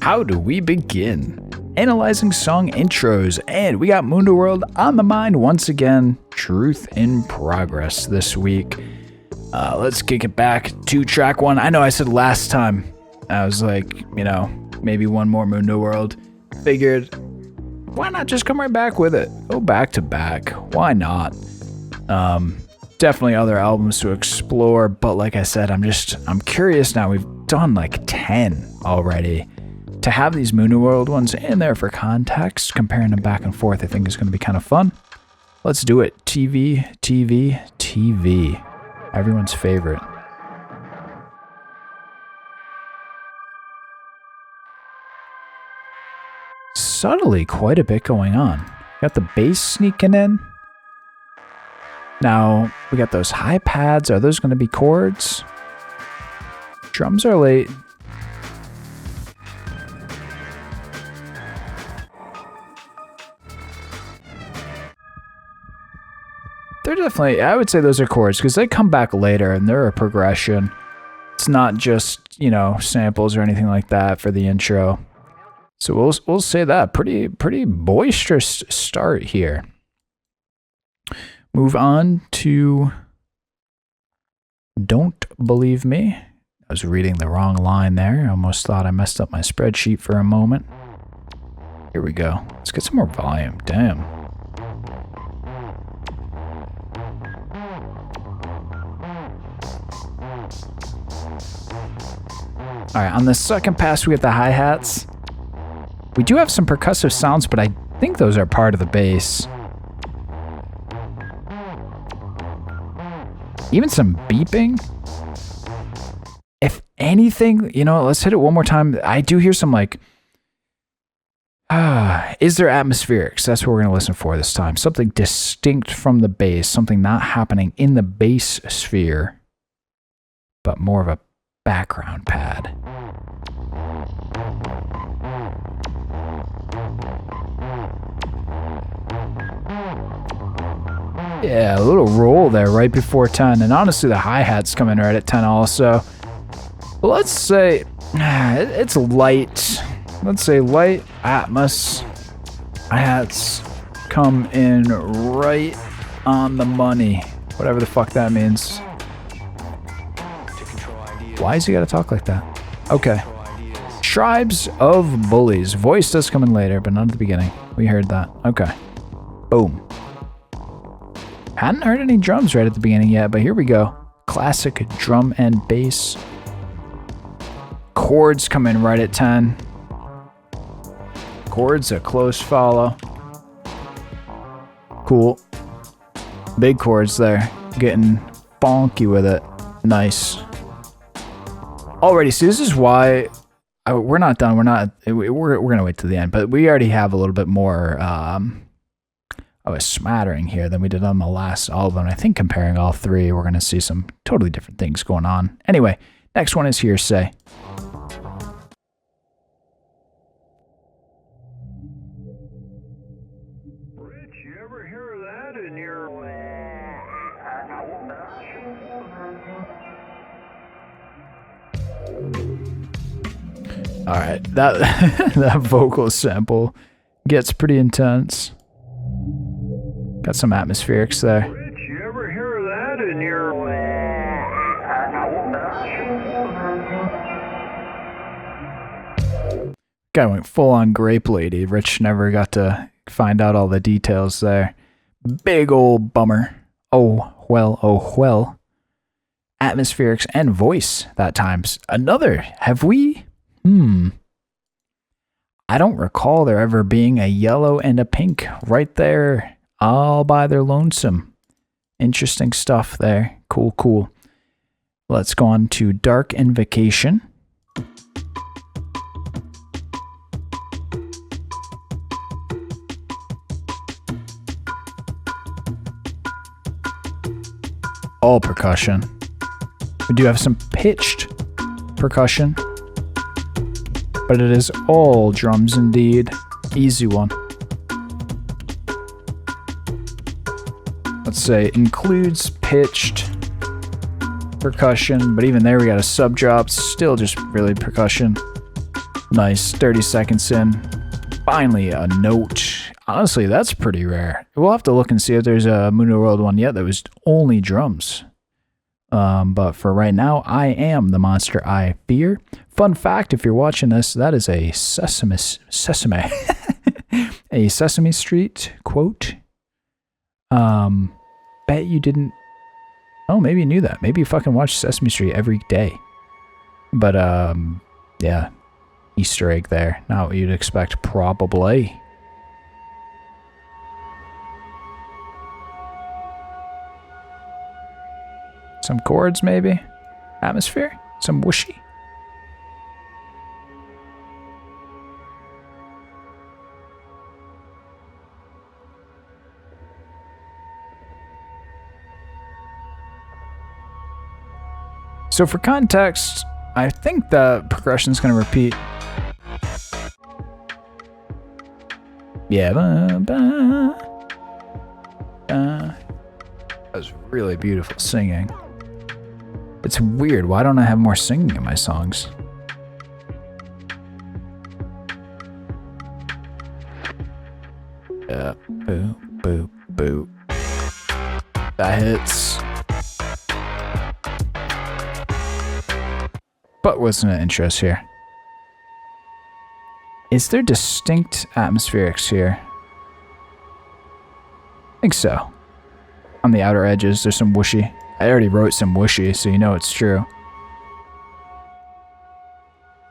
How do we begin? Analyzing song intros, and we got Mundoworld on the mind once again. Truth in progress this week. Let's kick it back to track one. I know I said last time, I was like, maybe one more Mundoworld. Figured, why not just come right back with it? Go back to back. Why not? Definitely other albums to explore, but like I said, I'm curious now. We've done like 10 already. To have these Mundoworld ones in there for context, comparing them back and forth, I think is going to be kind of fun. Let's do it. TV. Everyone's favorite. Subtly, quite a bit going on. Got the bass sneaking in. Now, we got those high pads. Are those going to be chords? Drums are late. They're definitely, I would say those are chords because they come back later and they're a progression. It's not just, samples or anything like that for the intro. So we'll say that. Pretty boisterous start here. Move on to Don't Believe Me. I was reading the wrong line there. I almost thought I messed up my spreadsheet for a moment. Here we go. Let's get some more volume. Damn. Alright, on the second pass we get the hi-hats. We do have some percussive sounds, but I think those are part of the bass. Even some beeping. If anything, let's hit it one more time. I do hear some is there atmospherics? That's what we're going to listen for this time. Something distinct from the bass, something not happening in the bass sphere, but more of a background pad. Yeah, a little roll there right before 10. And honestly, the hi-hats come in right at 10 also. But let's say it's light. Let's say light atmos. Hi-hats come in right on the money. Whatever the fuck that means. Why has he got to talk like that? Okay. Tribes of Bullies. Voice does come in later, but not at the beginning. We heard that. Okay. Boom. Hadn't heard any drums right at the beginning yet, but here we go. Classic drum and bass. Chords come in right at 10. Chords a close follow. Cool. Big chords there. Getting bonky with it. Nice. Alrighty, so this is why we're not done. We're gonna wait to the end, but we already have a little bit more of a smattering here than we did on the last album. I think comparing all three, we're gonna see some totally different things going on. Anyway, next one is Hearsay. Rich, you ever hear that in your... All right, that vocal sample gets pretty intense. Got some atmospherics there. Rich, you ever hear that in your... Guy went full on Grape Lady. Rich never got to find out all the details there. Big old bummer. Oh well. Atmospherics and voice that times. Another. Have we? I don't recall there ever being a yellow and a pink right there, all by their lonesome. Interesting stuff there. Cool. Let's go on to Dark Invocation. All percussion. We do have some pitched percussion, but it is all drums indeed. Easy one. Let's say includes pitched percussion, but even there we got a sub drop, still just really percussion. Nice, 30 seconds in. Finally, a note. Honestly, that's pretty rare. We'll have to look and see if there's a Mundoworld one yet that was only drums. But for right now, I am the monster I fear. Fun fact, if you're watching this, that is a a Sesame Street quote. Bet you didn't. Oh, maybe you knew that. Maybe you fucking watch Sesame Street every day. But, yeah. Easter egg there. Not what you'd expect, probably. Some chords, maybe? Atmosphere? Some whooshy? So for context, I think the progression's going to repeat. Yeah. That was really beautiful singing. It's weird. Why don't I have more singing in my songs? Boo, boo, boo. That hits. But wasn't an interest here. Is there distinct atmospherics here? I think so. On the outer edges, there's some whooshy. I already wrote some whooshy, so you know it's true.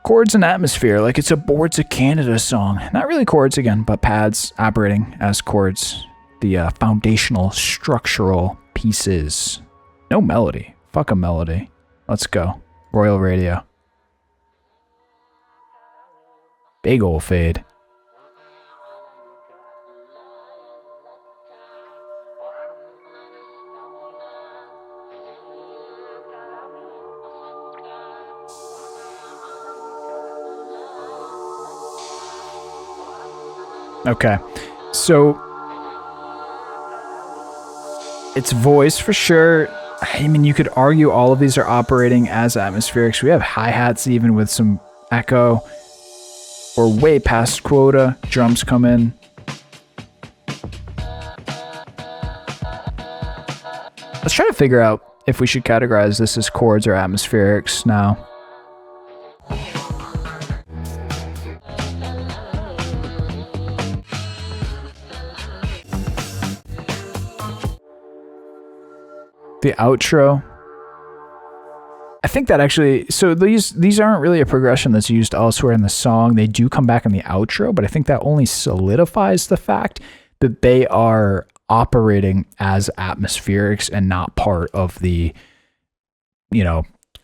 Chords and atmosphere, like it's a Boards of Canada song. Not really chords again, but pads operating as chords. The foundational structural pieces. No melody. Fuck a melody. Let's go. Royal Radio. Big ol' fade. Okay, so it's voice for sure. I mean, you could argue all of these are operating as atmospherics. We have hi-hats even with some echo. We're way past quota. Drums come in. Let's try to figure out if we should categorize this as chords or atmospherics now. The outro. I think that actually, so these aren't really a progression that's used elsewhere in the song. They do come back in the outro, but I think that only solidifies the fact that they are operating as atmospherics and not part of the,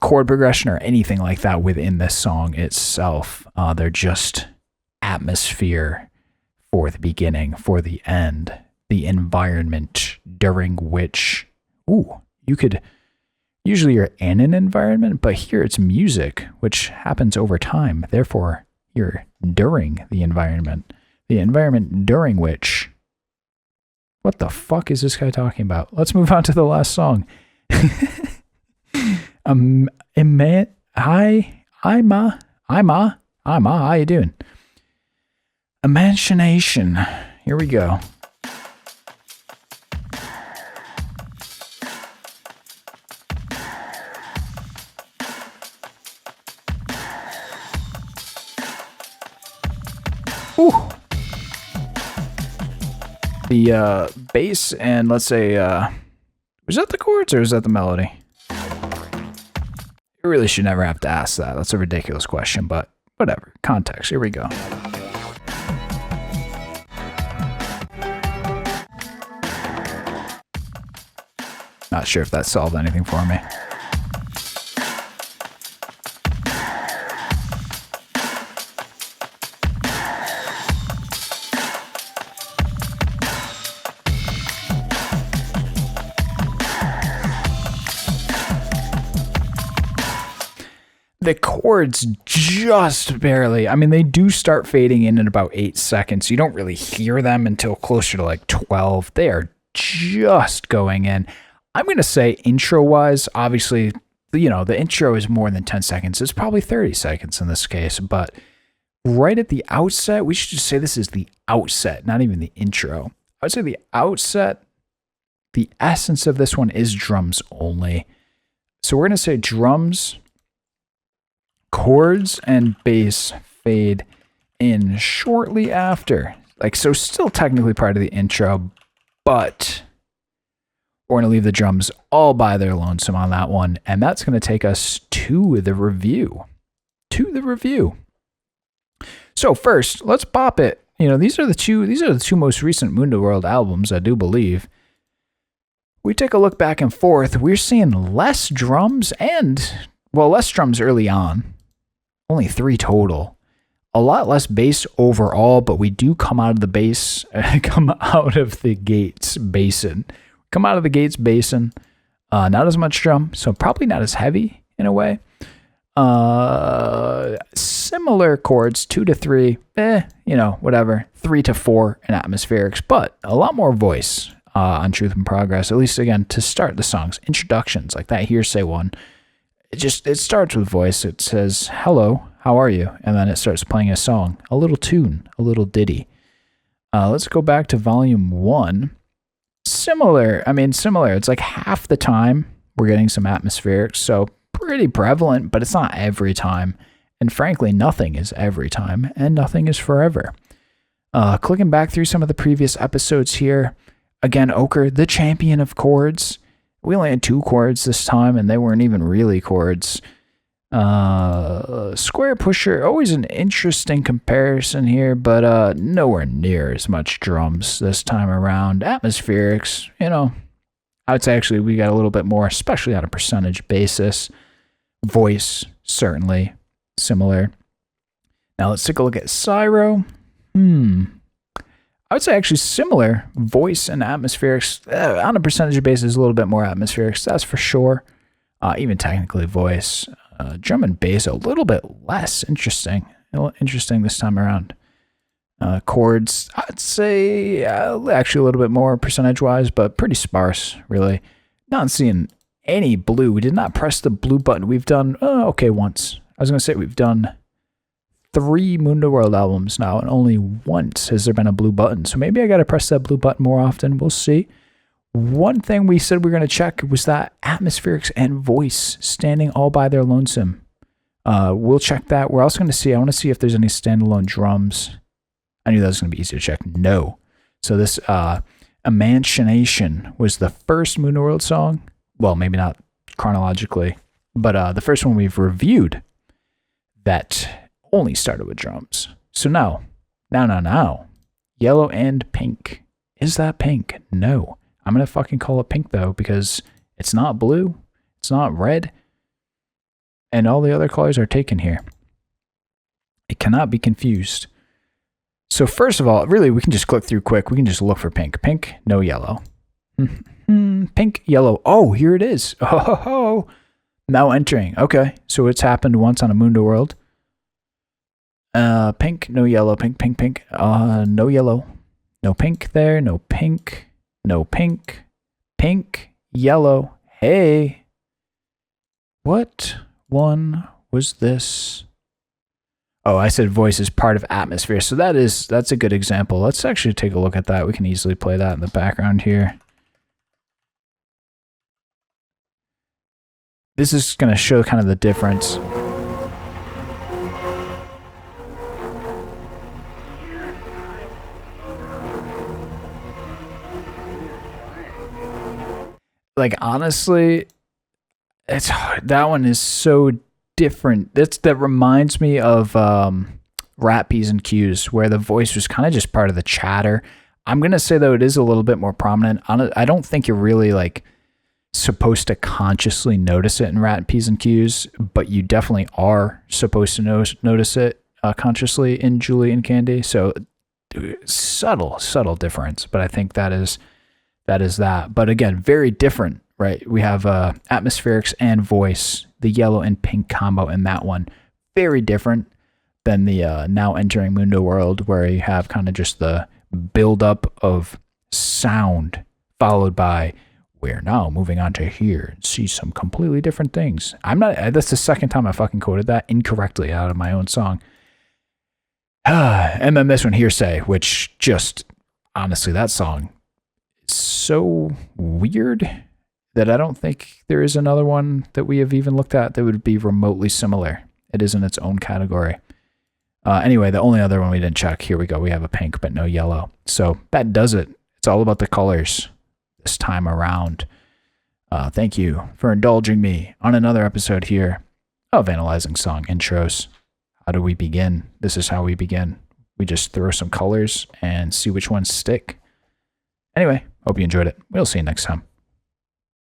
chord progression or anything like that within the song itself. They're just atmosphere for the beginning, for the end, the environment during which, usually you're in an environment, but here it's music, which happens over time. Therefore, you're during the environment during which, what the fuck is this guy talking about? Let's move on to the last song. How you doing? Imagination. Here we go. Ooh. The bass and let's say, was that the chords or is that the melody? You really should never have to ask that. That's a ridiculous question, but whatever. Context. Here we go. Not sure if that solved anything for me. The chords just barely, I mean, they do start fading in about 8 seconds. You don't really hear them until closer to like 12. They are just going in. I'm going to say intro-wise, obviously, the intro is more than 10 seconds. It's probably 30 seconds in this case, but right at the outset, we should just say this is the outset, not even the intro. I would say the outset, the essence of this one is drums only. So we're going to say drums, chords, and bass fade in shortly after. Like, so still technically part of the intro, but we're going to leave the drums all by their lonesome on that one. And that's going to take us to the review. So first, let's pop it. You know, these are the two most recent Mundoworld albums, I do believe. We take a look back and forth. We're seeing less drums early on. Only 3 total. A lot less bass overall, but we do come out of the gates basin. Not as much drum, so probably not as heavy in a way. Similar chords, 2 to 3, whatever. 3 to 4 in atmospherics, but a lot more voice on Truth and Progress, at least again to start the songs. Introductions, like that Hearsay one. It starts with voice. It says, "Hello, how are you?" And then it starts playing a song, a little tune, a little ditty. Let's go back to volume 1. Similar. It's like half the time we're getting some atmospherics, so pretty prevalent, but it's not every time. And frankly, nothing is every time, and nothing is forever. Clicking back through some of the previous episodes here, again, Ochre, the champion of chords. We only had 2 chords this time, and they weren't even really chords. Square Pusher, always an interesting comparison here, but nowhere near as much drums this time around. Atmospherics, I would say actually we got a little bit more, especially on a percentage basis. Voice, certainly similar. Now let's take a look at Cyro. I would say actually similar voice and atmospherics. On a percentage basis, a little bit more atmospherics, that's for sure. Even technically voice. Drum and bass, a little bit less interesting. Interesting this time around. Chords, I'd say actually a little bit more percentage-wise, but pretty sparse, really. Not seeing any blue. We did not press the blue button. We've done, once. I was going to say we've done 3 Mundoworld albums now, and only once has there been a blue button. So maybe I got to press that blue button more often. We'll see. One thing we said we were going to check was that atmospherics and voice standing all by their lonesome. We'll check that. We're also going to see, I want to see if there's any standalone drums. I knew that was going to be easy to check. No. So this Emanchination was the first Mundoworld song. Well, maybe not chronologically, but the first one we've reviewed that only started with drums. So now, yellow and pink. Is that pink? No. I'm going to fucking call it pink though, because it's not blue, it's not red, and all the other colors are taken here. It cannot be confused. So first of all, really, we can just click through quick. We can just look for pink. Pink, no yellow. Pink, yellow. Oh, here it is. Oh, now entering. Okay, so it's happened once on a Mundoworld. Pink, no yellow, pink. No yellow. No pink there, no pink, pink, yellow. Hey. What one was this? Oh, I said voice is part of atmosphere. So that's a good example. Let's actually take a look at that. We can easily play that in the background here. This is going to show kind of the difference. Like, honestly, that one is so different. That reminds me of Rat P's and Q's, where the voice was kind of just part of the chatter. I'm going to say, though, it is a little bit more prominent. I don't think you're really, like, supposed to consciously notice it in Rat P's and Q's, but you definitely are supposed to notice it consciously in Julie and Candy. So, subtle difference, but I think that is that. But again, very different, right? We have atmospherics and voice, the yellow and pink combo in that one. Very different than the now entering Mundoworld, where you have kind of just the buildup of sound followed by, we're now moving on to here and see some completely different things. That's the second time I fucking quoted that incorrectly out of my own song. And then this one, Hearsay, which just, honestly, that song is so weird that I don't think there is another one that we have even looked at that would be remotely similar. It is in its own category. Anyway, the only other one we didn't check, here we go. We have a pink, but no yellow. So that does it. It's all about the colors this time around. Thank you for indulging me on another episode here of Analyzing Song Intros. How do we begin? This is how we begin. We just throw some colors and see which ones stick. Anyway, hope you enjoyed it. We'll see you next time.